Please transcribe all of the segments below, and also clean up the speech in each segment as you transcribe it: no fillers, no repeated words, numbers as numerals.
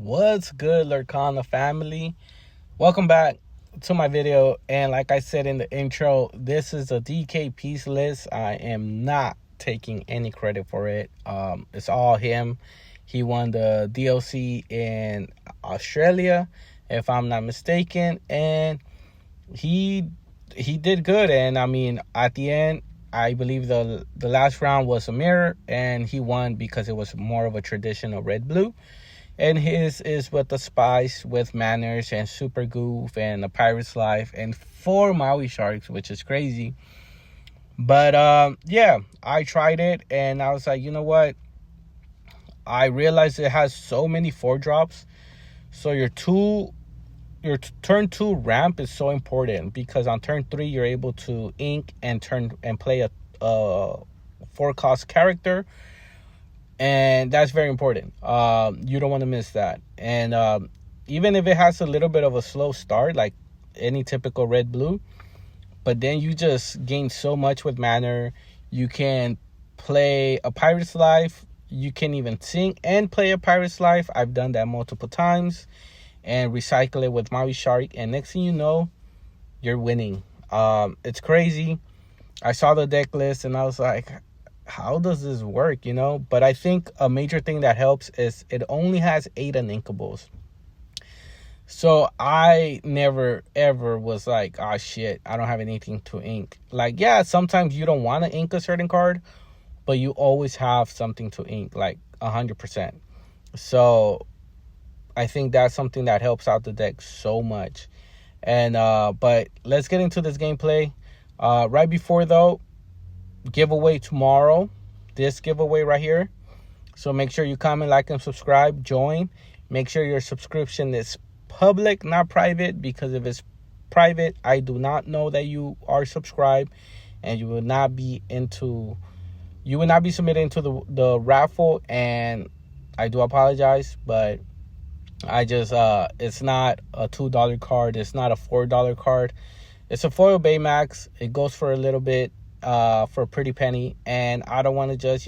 What's good, Lurkana family? Welcome back to my video. And like I said in the intro, this is a DKP's list. I am not taking any credit for it. It's all him. He won the DLC in Australia, if I'm not mistaken, and he did good. And I mean, at the end, I believe the last round was a mirror, and he won because it was more of a traditional red blue. And his is with the spice, with manners and super goof and a pirate's life and 4 Maui sharks, which is crazy. But yeah, I tried it and I was like, you know what? I realized it has so many 4 drops. So your turn 2 ramp is so important, because on turn 3 you're able to ink and play a 4 cost character. And that's very important. You don't want to miss that. And even if it has a little bit of a slow start, like any typical red blue, but then you just gain so much with manner. You can play a pirate's life. You can even sing and play a pirate's life. I've done that multiple times, and recycle it with Maui Shark. And next thing you know, you're winning. It's crazy. I saw the deck list and I was like, how does this work, But I think a major thing that helps is it only has 8 uninkables. So I never ever was like, oh shit, I don't have anything to ink. Like, yeah, sometimes you don't want to ink a certain card, but you always have something to ink, like 100%. So I think that's something that helps out the deck so much. And but let's get into this gameplay. Right before though, giveaway tomorrow, this giveaway right here. So make sure you comment, like, and subscribe, join. Make sure your subscription is public, not private, because if it's private, I do not know that you are subscribed, and you will not be submitted into the raffle. And I do apologize, but I just it's not a $2 card, it's not a $4 card. It's a foil Baymax. It goes for a little bit, for a pretty penny, and I don't want to just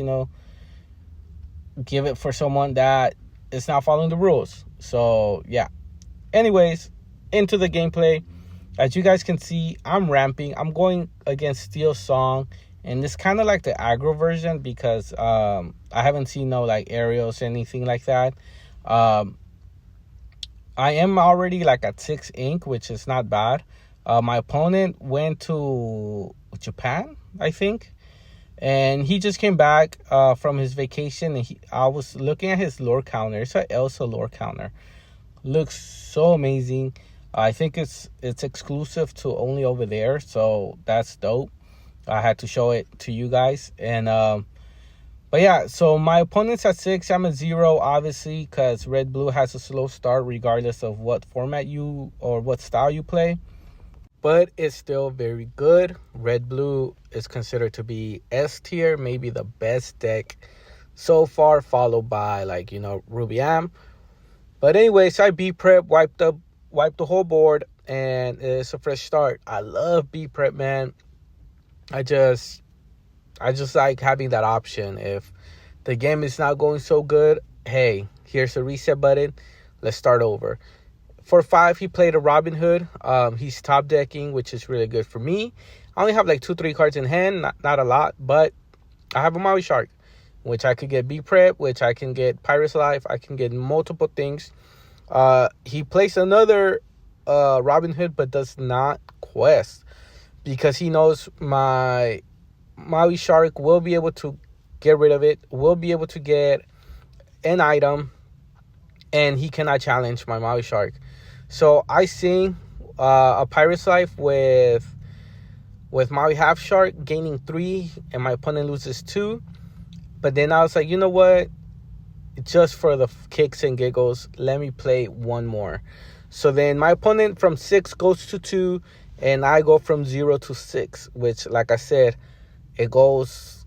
give it for someone that is not following the rules. So yeah, anyways, into the gameplay. As you guys can see, I'm ramping. I'm going against Steel Song, and it's kind of like the aggro version, because I haven't seen no like aerials or anything like that. I am already like at 6 ink, which is not bad. My opponent went to Japan, I think, and he just came back from his vacation, and I was looking at his lore counter. It's an Elsa lore counter. Looks so amazing. I think it's exclusive to only over there, so that's dope. I had to show it to you guys. And but yeah, so my opponent's at 6. I'm at 0, obviously, because red blue has a slow start regardless of what format or what style you play. But it's still very good. Red blue is considered to be S tier, maybe the best deck so far, followed by Ruby Am. But anyways, I B prep, wiped the whole board, and it's a fresh start. I love B prep, man. I just like having that option. If the game is not going so good, hey, here's a reset button. Let's start over. For 5, he played a Robin Hood. He's top decking, which is really good for me. I only have like 2-3 cards in hand, not a lot, but I have a Maui Shark, which I could get B Prep, which I can get Pirate's Life. I can get multiple things. He plays another Robin Hood, but does not quest, because he knows my Maui Shark will be able to get rid of it, will be able to get an item, and he cannot challenge my Maui Shark. So I sing a Pirate's Life with Maui Half Shark, gaining 3, and my opponent loses 2. But then I was like, you know what? Just for the kicks and giggles, let me play one more. So then my opponent from 6 goes to 2, and I go from 0 to 6, which, like I said, it goes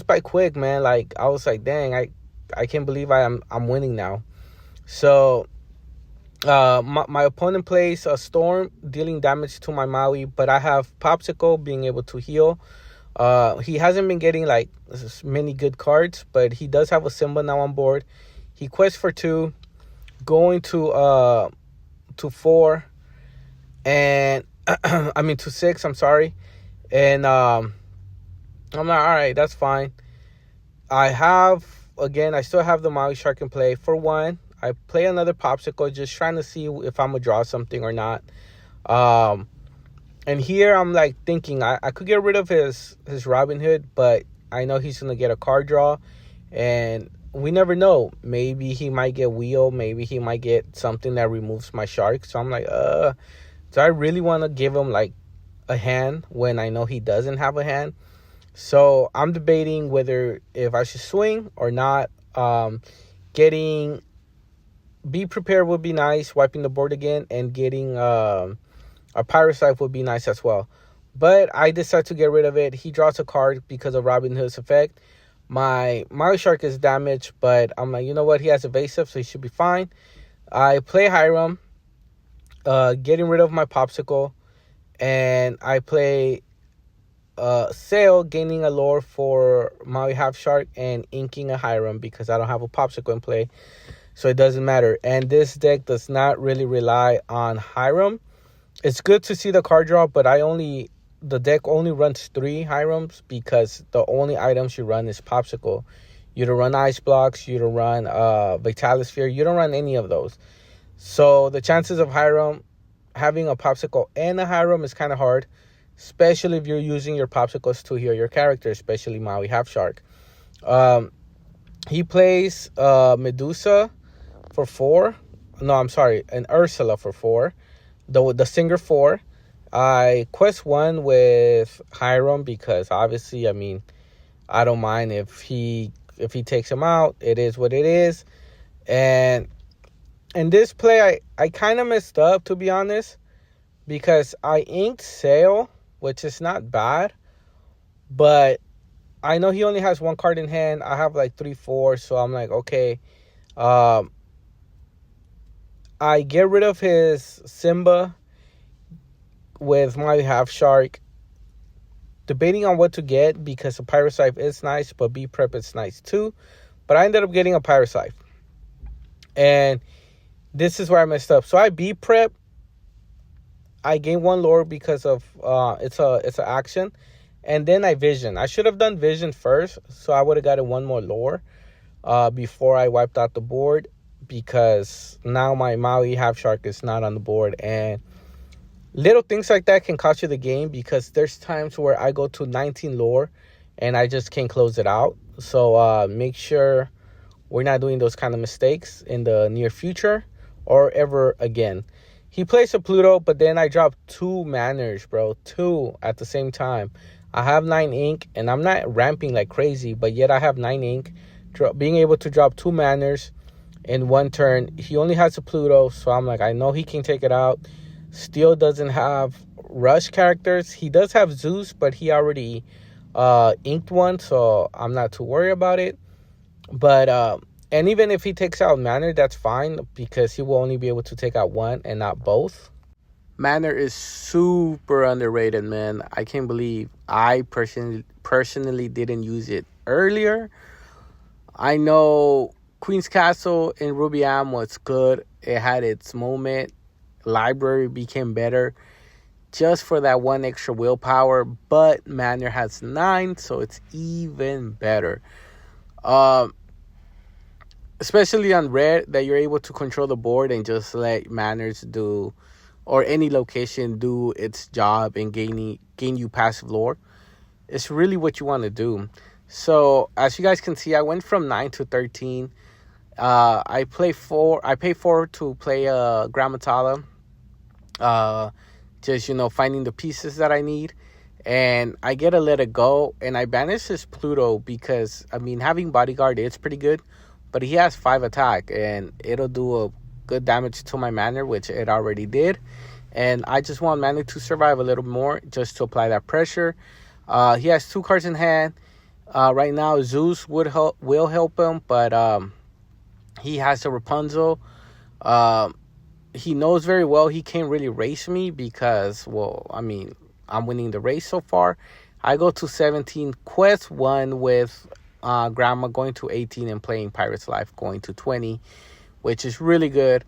by quick, man. Like, I was like, dang, I can't believe I'm winning now. So my opponent plays a Storm, dealing damage to my Maui, but I have Popsicle, being able to heal. He hasn't been getting like many good cards, but he does have a Simba now on board. He quests for 2. going to 4, and I mean to 6. I'm sorry, and I'm like, all right, that's fine. I still have the Maui Shark in play. For 1, I play another Popsicle, just trying to see if I'm going to draw something or not. And here I'm like thinking I could get rid of his Robin Hood, but I know he's going to get a card draw. And we never know. Maybe he might get Wheel. Maybe he might get something that removes my Shark. So I'm like, do I really want to give him like a hand when I know he doesn't have a hand? So I'm debating whether if I should swing or not. Getting Be Prepared would be nice, wiping the board again, and getting a Pyrus Life would be nice as well. But I decide to get rid of it. He draws a card because of Robin Hood's effect. My Maui Shark is damaged, but I'm like, you know what? He has evasive, so he should be fine. I play Hiram, getting rid of my Popsicle, and I play Sail, gaining a lore for Maui Half Shark, and inking a Hiram because I don't have a Popsicle in play, so it doesn't matter. And this deck does not really rely on Hiram. It's good to see the card draw, but the deck only runs 3 Hirams because the only items you run is Popsicle. You don't run Ice Blocks, you don't run Vitalisphere, you don't run any of those. So the chances of Hiram having a Popsicle and a Hiram is kind of hard, especially if you're using your Popsicles to heal your character, especially Maui Half Shark. He plays Medusa for 4. No, I'm sorry, an Ursula for 4. The Singer 4. I quest 1 with Hiram because obviously, I mean, I don't mind if he takes him out. It is what it is. And in this play, I kind of messed up, to be honest, because I inked Sail, which is not bad, but I know he only has 1 card in hand. I have like 3, 4, so I'm like, okay. I get rid of his Simba with my Half Shark, debating on what to get because a Pyrus Life is nice, but Be Prep is nice too. But I ended up getting a Pyrus Life, and this is where I messed up. So I Be Prep. I gain 1 lore because of it's an action, and then I Vision. I should have done Vision first, so I would have gotten 1 more lore before I wiped out the board, because now my Maui Half Shark is not on the board, and little things like that can cost you the game because there's times where I go to 19 lore and I just can't close it out. So make sure we're not doing those kind of mistakes in the near future or ever again. He plays a Pluto, but then I drop 2 manners, bro. 2 at the same time. I have 9 ink, and I'm not ramping like crazy, but yet I have 9 ink. Being able to drop 2 manners in 1 turn. He only has a Pluto, so I'm like, I know he can take it out. Steel doesn't have rush characters. He does have Zeus, but he already inked 1, so I'm not too worried about it. But and even if he takes out Manor, that's fine because he will only be able to take out 1 and not both. Manor is super underrated, man. I can't believe I personally didn't use it earlier. I know Queen's Castle in Ruby Am was good. It had its moment. Library became better just for that 1 extra willpower, but Manor has 9, so it's even better. Especially on red, that you're able to control the board and just let Manors do, or any location do its job and gain you passive lore. It's really what you want to do. So as you guys can see, I went from 9 to 13. I pay 4 to play Grammatala. Just, finding the pieces that I need. And I get to let it go. And I banish this Pluto because, having Bodyguard is pretty good. But he has 5 attack. And it'll do a good damage to my Manor, which it already did. And I just want Manor to survive a little more just to apply that pressure. He has 2 cards in hand. Right now, Zeus will help him. But he has a Rapunzel. He knows very well he can't really race me because, I'm winning the race so far. I go to 17, quest 1 with Grandma, going to 18 and playing Pirate's Life, going to 20 which is really good.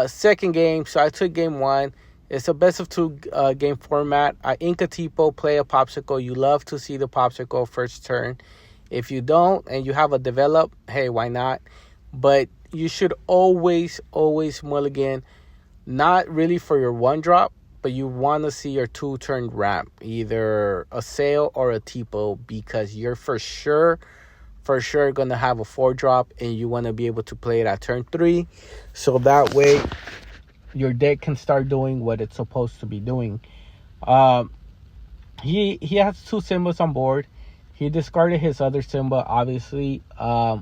Second game, so I took game one. It's a best of two game format. Ink a tipo, play a popsicle. You love to see the popsicle first turn. If you don't and you have a develop, hey, why not? But you should always mulligan, not really for your one drop, but you want to see your two turn ramp, either a sail or a tipo, because you're for sure going to have a four drop and you want to be able to play it at turn three. So that way your deck can start doing what it's supposed to be doing. He has two symbols on board. He discarded his other symbol, obviously. I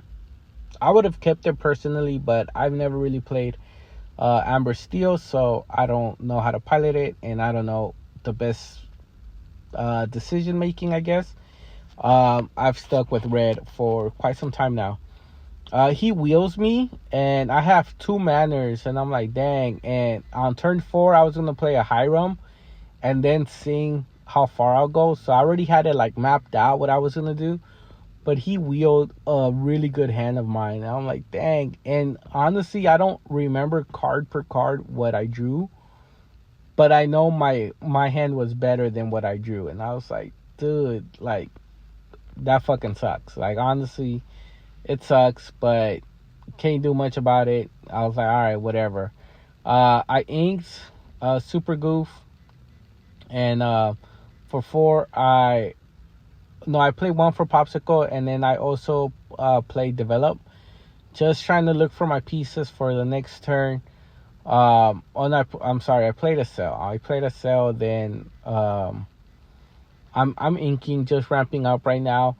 would have kept it personally, but I've never really played Amber Steel, so I don't know how to pilot it, and I don't know the best decision making, I guess. I've stuck with red for quite some time now. He wheels me, and I have two manners, and I'm like, dang. And on turn 4, I was going to play a Hiram and then seeing how far I'll go. So I already had it like mapped out what I was going to do. But he wheeled a really good hand of mine. And I'm like, dang. And honestly, I don't remember card per card what I drew. But I know my hand was better than what I drew. And I was like, dude, like, that fucking sucks. Like, honestly, it sucks, but can't do much about it. I was like, all right, whatever. I inked Super Goof. And for 4, I played 1 for Popsicle. And then I also played Develop. Just trying to look for my pieces for the next turn. I'm sorry, I played a Cell. Then I'm inking, just ramping up right now.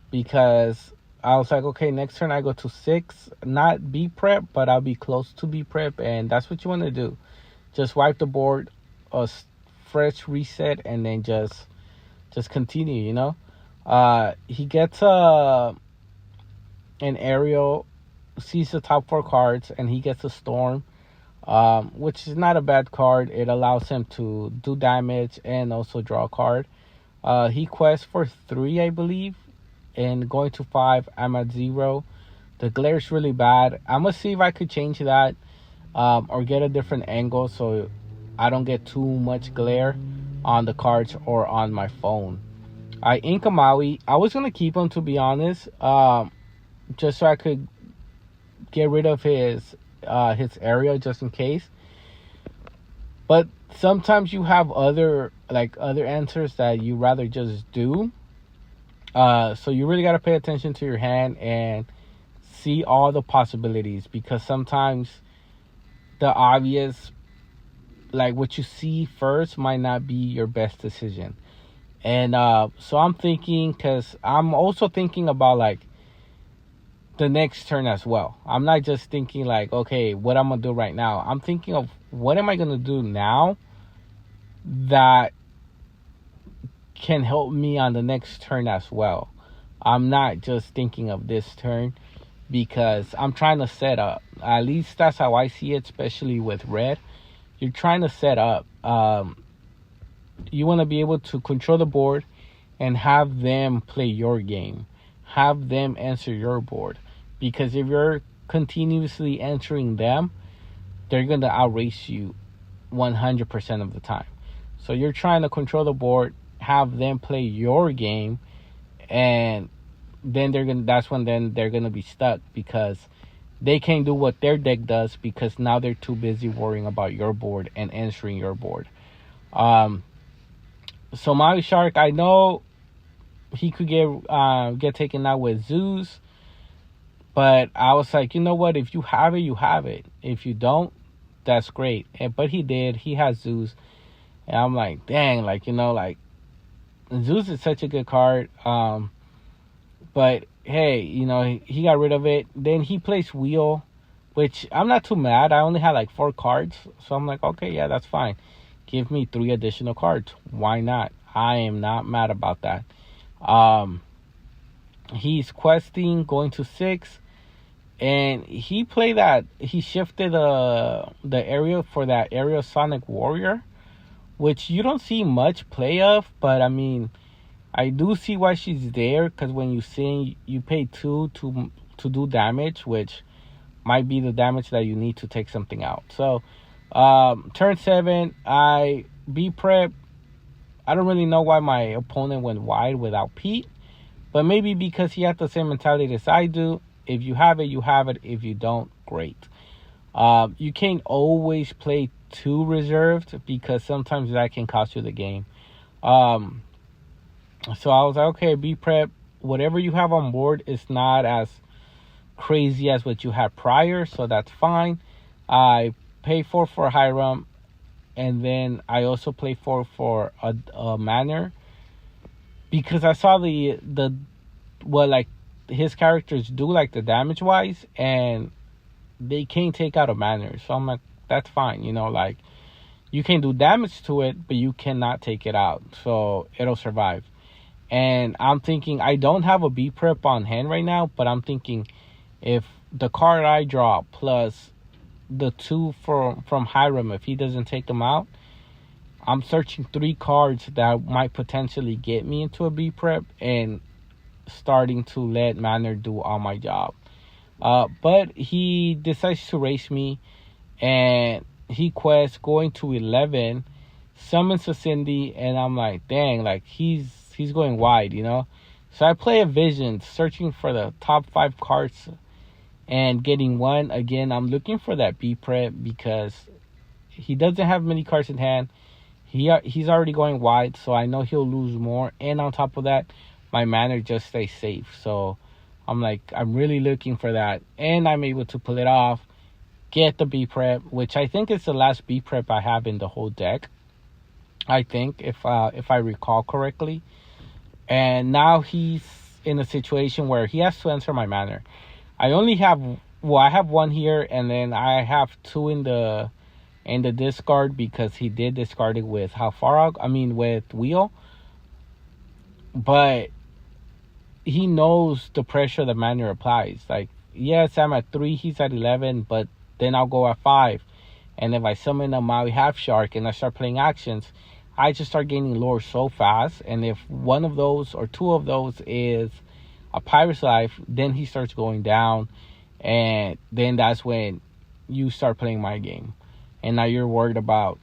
Because I was like, okay, next turn I go to 6. Not be prep, but I'll be close to be prep. And that's what you want to do. Just wipe the board, a fresh reset, and then just continue, you know. He gets an aerial, sees the top 4 cards, and he gets a storm, which is not a bad card. It allows him to do damage and also draw a card. He quests for 3, I believe. And going to 5, I'm at 0. The glare is really bad. I'm going to see if I could change that or get a different angle so I don't get too much glare on the cards or on my phone. I ink a Maui. I was going to keep him, to be honest, just so I could get rid of his area just in case. But sometimes you have other answers that you rather just do. So you really got to pay attention to your hand and see all the possibilities, because sometimes the obvious, like what you see first, might not be your best decision. And so I'm thinking, because I'm also thinking about like the next turn as well. I'm not just thinking like, okay, what I'm gonna do right now. I'm thinking of what am I gonna do now that can help me on the next turn as well. I'm not just thinking of this turn, because I'm trying to set up. At least that's how I see it, especially with red. You're trying to set up. You want to be able to control the board and have them play your game. Have them answer your board. Because if you're continuously answering them, they're going to outrace you 100% of the time. So you're trying to control the board, have them play your game, and then that's when they're gonna be stuck, because they can't do what their deck does, because now they're too busy worrying about your board and answering your board. So Maui Shark, I know he could get taken out with Zeus, but I was like, you know what? If you have it, you have it. If you don't, that's great. But he did. He has Zeus, and I'm like, dang, like, you know, like, Zeus is such a good card. But hey, you know, he got rid of it. Then he plays Wheel, which I'm not too mad. I only had like 4 cards, so I'm like, okay, yeah, that's fine. Give me 3 additional cards. Why not? I am not mad about that. He's questing, going to 6, and he played that. He shifted the area for that Aerial Sonic Warrior, which you don't see much play of, but I mean, I do see why she's there, because when you sing, you pay 2 to do damage, which might be the damage that you need to take something out. So turn 7, I B prep. I don't really know why my opponent went wide without Pete, but maybe because he had the same mentality as I do. If you have it, you have it. If you don't, great. You can't always play too reserved because sometimes that can cost you the game. So I was like, okay, be prep. Whatever you have on board is not as crazy as what you had prior, so that's fine. I pay 4 for Hiram, and then I also play 4 for a Manor because I saw the what like his characters do, like the damage wise, and they can't take out a Manor. So I'm like, that's fine, like you can do damage to it, but you cannot take it out, so it'll survive. And I'm thinking, I don't have a B prep on hand right now, but I'm thinking if the card I draw plus the 2 from Hiram, if he doesn't take them out, I'm searching 3 cards that might potentially get me into a B prep and starting to let Manor do all my job. But he decides to race me, and he quests going to 11, summons a Cindy, and I'm like, dang, like he's going wide, So I play a Vision, searching for the top 5 cards and getting 1. Again, I'm looking for that B prep because he doesn't have many cards in hand. He's already going wide, so I know he'll lose more. And on top of that, my Manor just stays safe. So I'm really looking for that. And I'm able to pull it off, get the B prep, which I think is the last B prep I have in the whole deck. I think, if I recall correctly. And now he's in a situation where he has to answer my Manor. I have 1 here, and then I have 2 in the discard because he did discard it with with Wheel. But he knows the pressure the Manor applies. Like, yes, I'm at 3, he's at 11, but then I'll go at 5. And if I summon a Maui Half Shark and I start playing actions, I just start gaining lore so fast. And if one of those or 2 of those is a Pirate's Life, then he starts going down. And then that's when you start playing my game. And now you're worried about,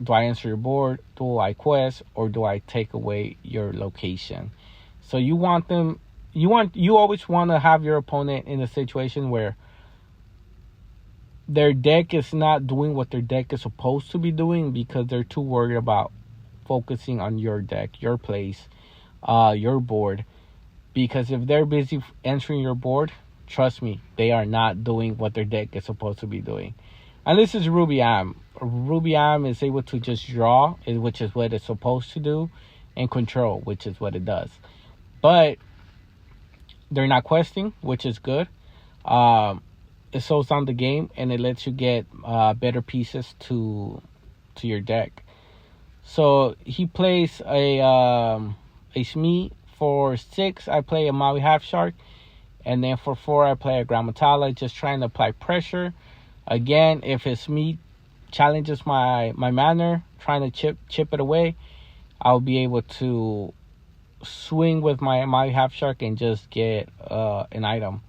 do I answer your board, do I quest, or do I take away your location? So you always want to have your opponent in a situation where their deck is not doing what their deck is supposed to be doing because they're too worried about focusing on your deck, your place, your board. Because if they're busy entering your board, trust me, they are not doing what their deck is supposed to be doing. And this is Ruby Am. Ruby Am is able to just draw, which is what it's supposed to do, and control, which is what it does. But they're not questing, which is good. It slows down the game, and it lets you get better pieces to your deck. So he plays a Smee. For 6, I play a Maui Half Shark. And then for 4, I play a Grammatala, just trying to apply pressure. Again, if his Smee challenges my Manor, trying to chip it away, I'll be able to swing with my Maui Half Shark and just get an item.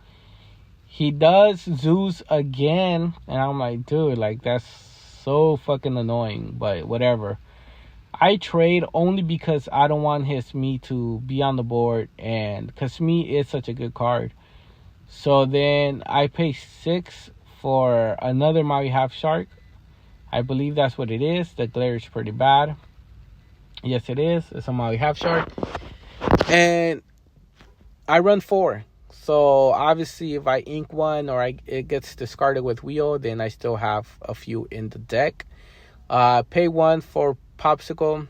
He does Zeus again, and I'm like, dude, like that's so fucking annoying, but whatever. I trade only because I don't want his Smee to be on the board, and because Smee is such a good card. So then I pay 6 for another Maui Half Shark. I believe that's what it is. The glare is pretty bad. Yes, it is. It's a Maui Half Shark. And I run 4. So obviously if I ink one or it gets discarded with Wheel, then I still have a few in the deck. Pay 1 for Popsicle,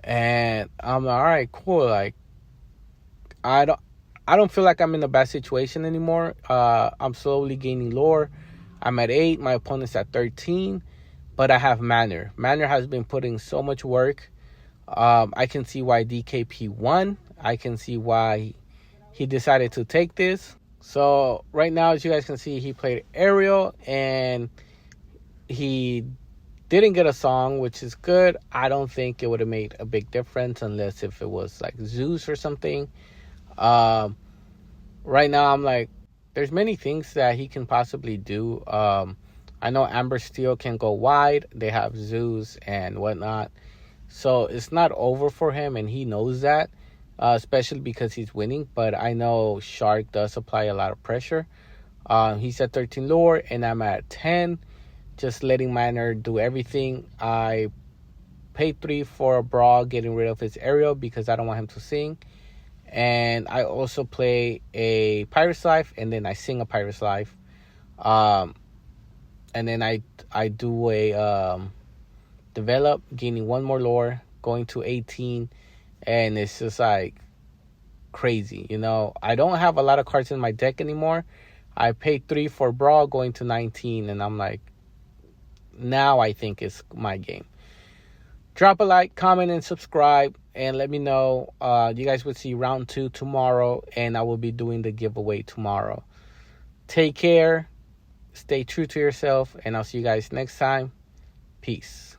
and I'm all right, cool. Like I don't feel like I'm in a bad situation anymore. I'm slowly gaining lore. I'm at 8. My opponent's at 13, but I have Manor. Manor has been putting so much work. I can see why DKP won. I can see why he decided to take this. So right now, as you guys can see, he played Ariel, and he didn't get a song, which is good. I don't think it would have made a big difference unless if it was like Zeus or something. Right now I'm like, there's many things that he can possibly do. I know Amber Steel can go wide. They have Zeus and whatnot. So it's not over for him, and he knows that, especially because he's winning. But I know Shark does apply a lot of pressure. He's at 13 lure, and I'm at 10. Just letting Manor do everything. I paid 3 for a Brawl, getting rid of his aerial because I don't want him to sing. And I also play a Pirate's Life, and then I sing a Pirate's Life. And then I do a develop, gaining 1 more lore, going to 18. And it's just like crazy, you know. I don't have a lot of cards in my deck anymore. I paid 3 for Brawl, going to 19. And I'm like, now I think it's my game. Drop a like, comment, and subscribe, and let me know. You guys would see round 2 tomorrow, and I will be doing the giveaway tomorrow. Take care, stay true to yourself, and I'll see you guys next time. Peace.